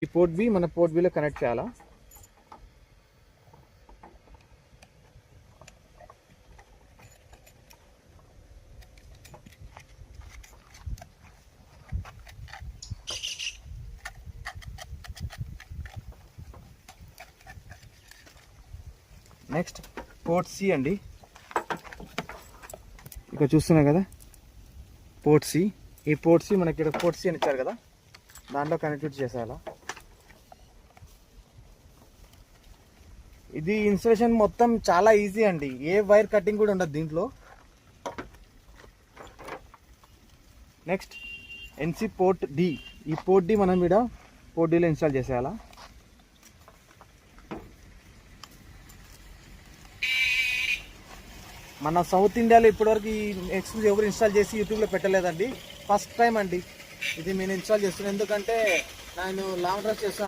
ఈ port B మన port below connect చేయాలా. నెక్స్ట్ పోర్ట్ సి అండి, ఇక్కడ చూస్తున్నాయి కదా పోర్ట్ సి. ఈ పోర్ట్ సి మనకి ఇక్కడ పోర్ట్ సి అని ఇచ్చారు కదా, దాంట్లో కనెక్ట్ చేసేయాలా. ఇది ఇన్స్టలేషన్ మొత్తం చాలా ఈజీ అండి, ఏ వైర్ కటింగ్ కూడా ఉండదు దీంట్లో. నెక్స్ట్ ఎన్సి పోర్ట్ డి. ఈ పోర్ట్ డి మనం ఇక్కడ పోర్ట్ డిలో ఇన్స్టాల్ చేసేయాలా. మన సౌత్ ఇండియాలో ఇప్పటివరకు ఈ ఎక్స్క్లూజివ్ ఎవరు ఇన్స్టాల్ చేసి యూట్యూబ్లో పెట్టలేదండి, ఫస్ట్ టైం అండి ఇది నేను ఇన్స్టాల్ చేస్తున్నాను. ఎందుకంటే నేను లాంగ్ డ్రైవ్ చేస్తాను.